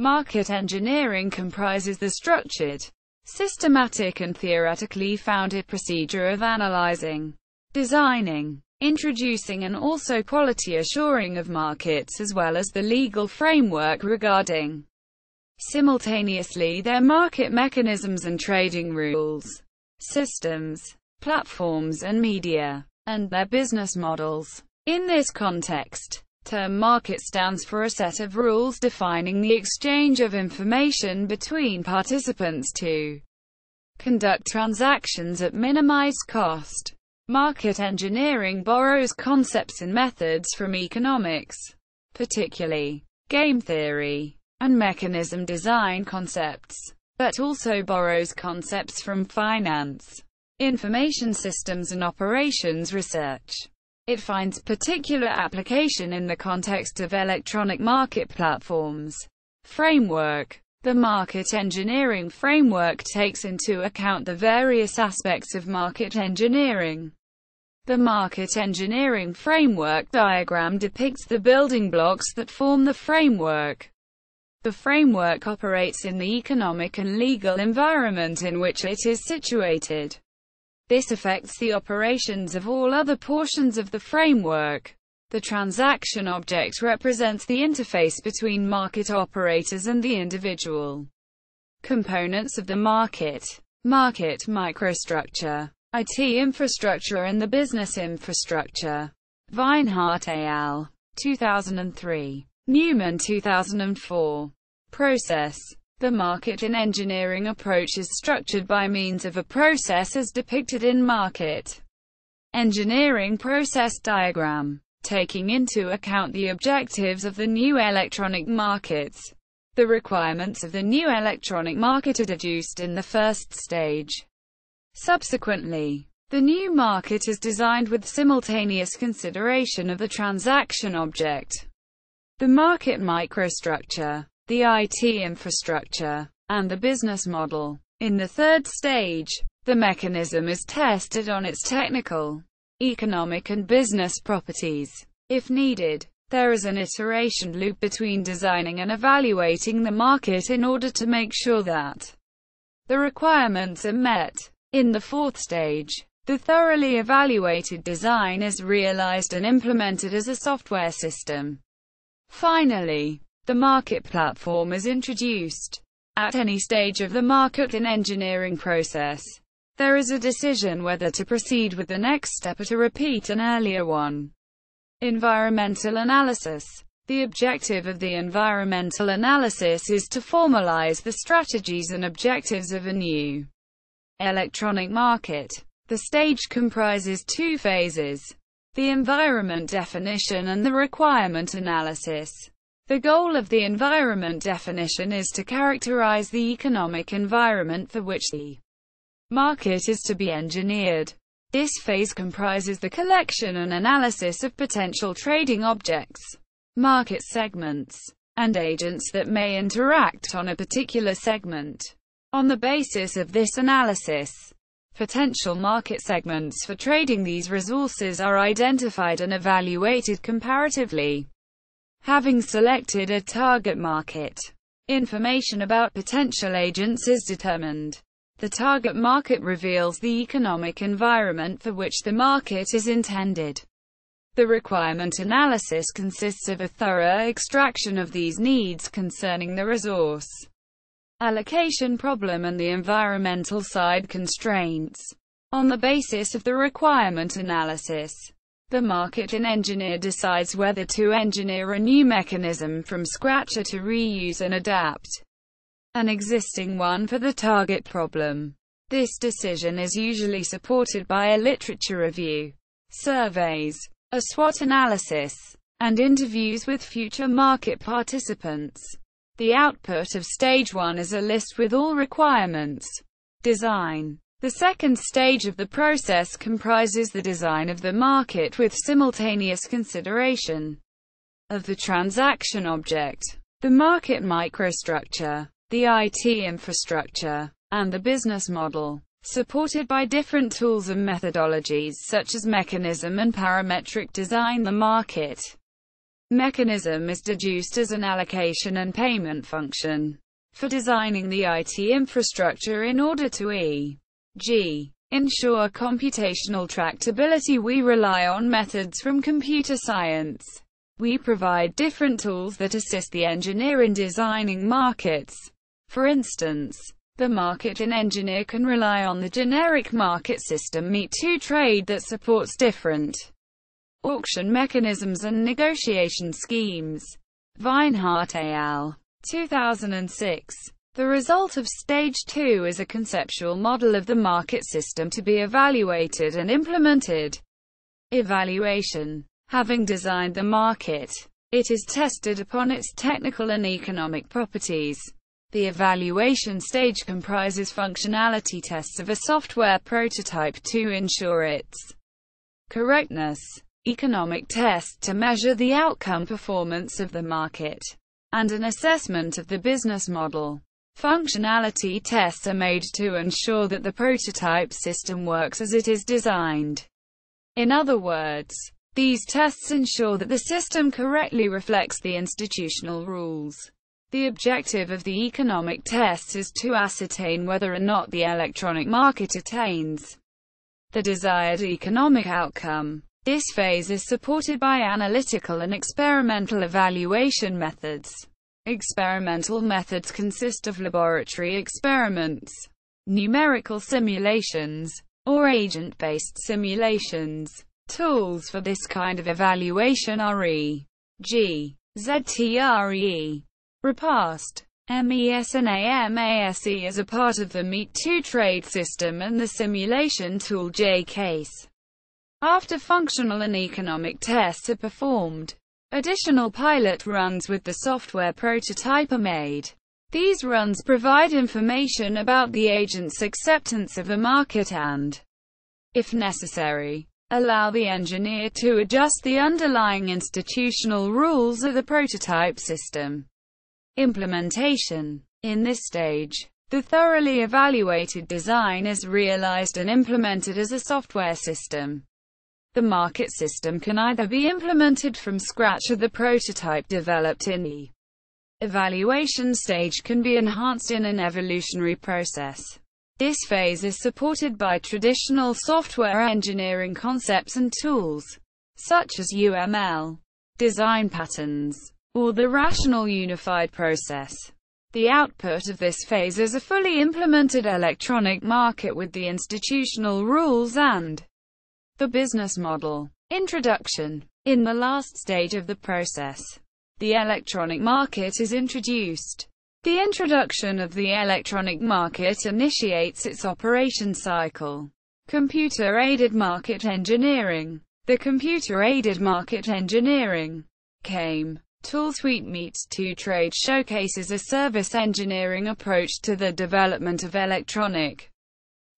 Market engineering comprises the structured, systematic and theoretically founded procedure of analyzing, designing, introducing and also quality assuring of markets as well as the legal framework regarding simultaneously their market mechanisms and trading rules, systems, platforms and media, and their business models. In this context, term market stands for a set of rules defining the exchange of information between participants to conduct transactions at minimized cost. Market engineering borrows concepts and methods from economics, particularly game theory and mechanism design concepts, but also borrows concepts from finance, information systems and operations research. It finds particular application in the context of electronic market platforms. Framework. The market engineering framework takes into account the various aspects of market engineering. The market engineering framework diagram depicts the building blocks that form the framework. The framework operates in the economic and legal environment in which it is situated. This affects the operations of all other portions of the framework. The transaction object represents the interface between market operators and the individual components of the market. Market microstructure. IT infrastructure and the business infrastructure. Weinhardt al. 2003. Newman 2004. Process. The market in engineering approach is structured by means of a process as depicted in market engineering process diagram, taking into account the objectives of the new electronic markets. The requirements of the new electronic market are deduced in the first stage. Subsequently, the new market is designed with simultaneous consideration of the transaction object, the market microstructure, the IT infrastructure, and the business model. In the third stage, the mechanism is tested on its technical, economic and business properties. If needed, there is an iteration loop between designing and evaluating the market in order to make sure that the requirements are met. In the fourth stage, the thoroughly evaluated design is realized and implemented as a software system. Finally, the market platform is introduced. At any stage of the market and engineering process, there is a decision whether to proceed with the next step or to repeat an earlier one. Environmental analysis. The objective of the environmental analysis is to formalize the strategies and objectives of a new electronic market. The stage comprises two phases: the environment definition and the requirement analysis. The goal of the environment definition is to characterize the economic environment for which the market is to be engineered. This phase comprises the collection and analysis of potential trading objects, market segments, and agents that may interact on a particular segment. On the basis of this analysis, potential market segments for trading these resources are identified and evaluated comparatively. Having selected a target market, information about potential agents is determined. The target market reveals the economic environment for which the market is intended. The requirement analysis consists of a thorough extraction of these needs concerning the resource allocation problem and the environmental side constraints. On the basis of the requirement analysis, the market engineer decides whether to engineer a new mechanism from scratch or to reuse and adapt an existing one for the target problem. This decision is usually supported by a literature review, surveys, a SWOT analysis, and interviews with future market participants. The output of stage 1 is a list with all requirements. Design. The second stage of the process comprises the design of the market with simultaneous consideration of the transaction object, the market microstructure, the IT infrastructure, and the business model, supported by different tools and methodologies such as mechanism and parametric design. The market mechanism is deduced as an allocation and payment function. For designing the IT infrastructure in order to e.g. ensure computational tractability, we rely on methods from computer science. We provide different tools that assist the engineer in designing markets. For instance, the market engineer can rely on the generic market system meet-to-trade that supports different auction mechanisms and negotiation schemes. Weinhardt al. 2006. The result of Stage 2 is a conceptual model of the market system to be evaluated and implemented. Evaluation. Having designed the market, it is tested upon its technical and economic properties. The evaluation stage comprises functionality tests of a software prototype to ensure its correctness, economic tests to measure the outcome performance of the market, and an assessment of the business model. Functionality tests are made to ensure that the prototype system works as it is designed. In other words, these tests ensure that the system correctly reflects the institutional rules. The objective of the economic tests is to ascertain whether or not the electronic market attains the desired economic outcome. This phase is supported by analytical and experimental evaluation methods. Experimental methods consist of laboratory experiments, numerical simulations, or agent-based simulations. Tools for this kind of evaluation are e.g. ZTRE, Repast, MES and AMASE as a part of the meet-to-trade system, and the simulation tool JCase. After functional and economic tests are performed, additional pilot runs with the software prototype are made. These runs provide information about the agent's acceptance of a market and, if necessary, allow the engineer to adjust the underlying institutional rules of the prototype system. Implementation. In this stage, the thoroughly evaluated design is realized and implemented as a software system. The market system can either be implemented from scratch or the prototype developed in the evaluation stage can be enhanced in an evolutionary process. This phase is supported by traditional software engineering concepts and tools, such as UML, design patterns, or the rational unified process. The output of this phase is a fully implemented electronic market with the institutional rules and the business model. Introduction. In the last stage of the process, the electronic market is introduced. The introduction of the electronic market initiates its operation cycle. Computer-aided market engineering. The computer-aided market engineering CAME tool suite meet-to-trade showcases a service engineering approach to the development of electronic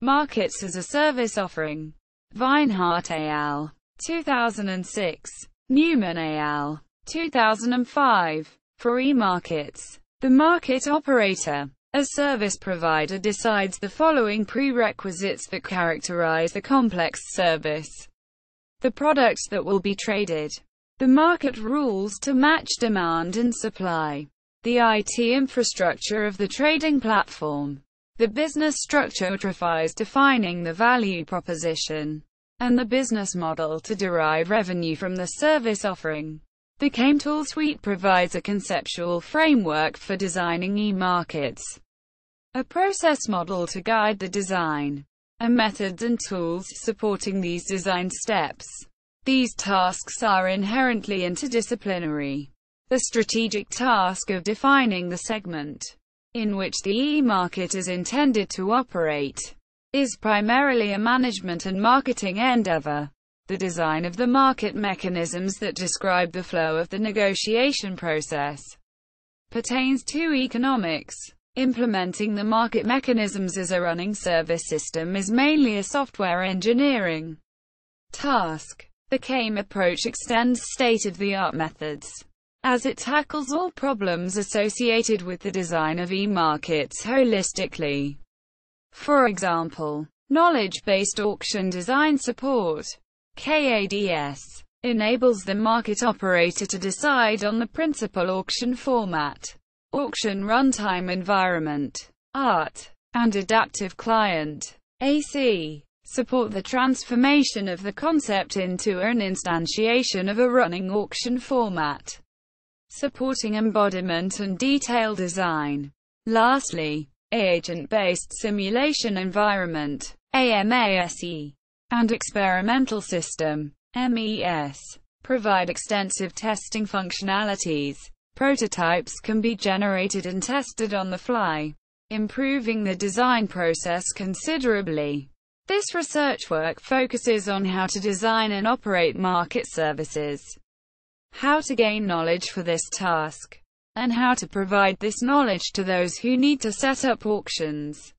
markets as a service offering. Weinhardt al. 2006. Newman al. 2005. For e-markets, the market operator, a service provider, decides the following prerequisites that characterize the complex service. The products that will be traded. The market rules to match demand and supply. The IT infrastructure of the trading platform. The business structure requires defining the value proposition and the business model to derive revenue from the service offering. The CAME tool suite provides a conceptual framework for designing e-markets, a process model to guide the design, and methods and tools supporting these design steps. These tasks are inherently interdisciplinary. The strategic task of defining the segment in which the e-market is intended to operate is primarily a management and marketing endeavor. The design of the market mechanisms that describe the flow of the negotiation process pertains to economics. Implementing the market mechanisms as a running service system is mainly a software engineering task. The CAME approach extends state-of-the-art methods, as it tackles all problems associated with the design of e-markets holistically. For example, knowledge-based auction design support, KADS, enables the market operator to decide on the principal auction format, auction runtime environment, ART, and adaptive client, AC, support the transformation of the concept into an instantiation of a running auction format, supporting embodiment and detail design. Lastly, agent-based simulation environment, AMASE, and experimental system, MES, provide extensive testing functionalities. Prototypes can be generated and tested on the fly, improving the design process considerably. This research work focuses on how to design and operate market services, how to gain knowledge for this task, and how to provide this knowledge to those who need to set up auctions,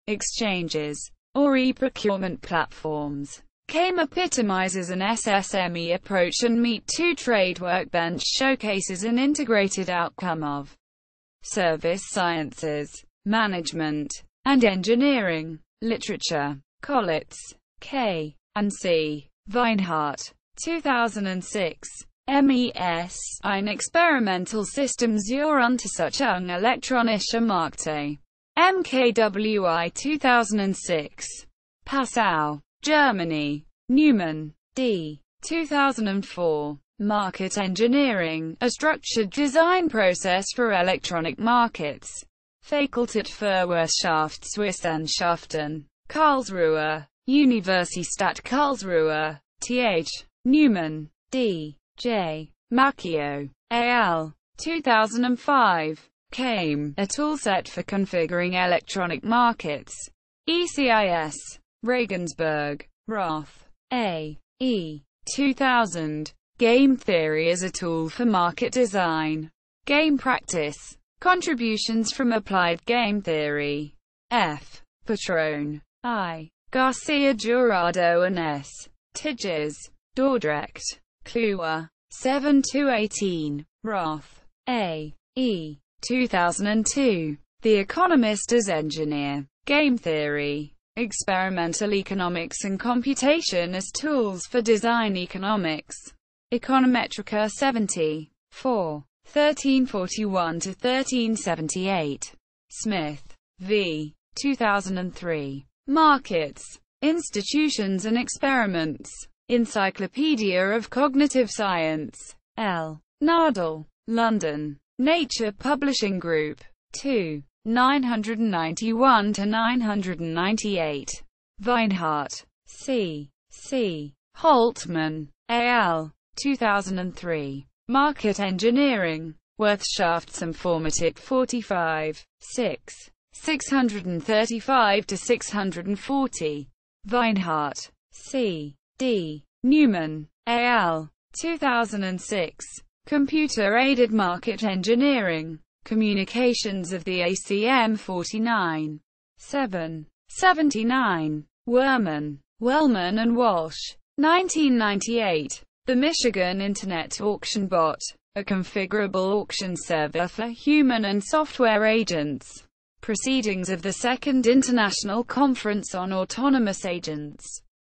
exchanges, or e-procurement platforms. CAME epitomizes an SSME approach, and Meet 2 Trade Workbench showcases an integrated outcome of service sciences, management, and engineering. Literature. Collitz, K. and C. Weinhardt, 2006. MES, ein experimental System zur Untersuchung elektronischer Märkte. MKWI 2006. Passau, Germany. Newman, D. 2004. Market Engineering, a structured design process for electronic markets. Fakultät für Wirtschaftswissenschaften, Karlsruhe. Universität Karlsruhe. Th. Newman, D. J. Macchio, al. 2005. CAME, a toolset for configuring electronic markets. ECIS. Regensburg, Roth, A. E. 2000. Game theory as a tool for market design. Game practice. Contributions from applied game theory. F. Patrone, I. Garcia Jurado and S. Tigges. Dordrecht, Kluwer. 7-18. Roth, A. E. 2002. The Economist as Engineer. Game theory. Experimental economics and computation as tools for design economics. Econometrica 70. 4. 1341-1378. Smith, V. 2003. Markets, Institutions and Experiments. Encyclopedia of Cognitive Science. L. Nardell, London. Nature Publishing Group. 2. 991-998. Weinhardt, C. C. Holtman, al. 2003. Market Engineering. Wirtschaftsinformatik 45. 6. 635-640. Weinhardt, C. D. Newman, al. 2006. Computer-Aided Market Engineering. Communications of the ACM 49. 7. 79. Wellman, and Walsh. 1998. The Michigan Internet Auction Bot, a configurable auction server for human and software agents. Proceedings of the Second International Conference on Autonomous Agents.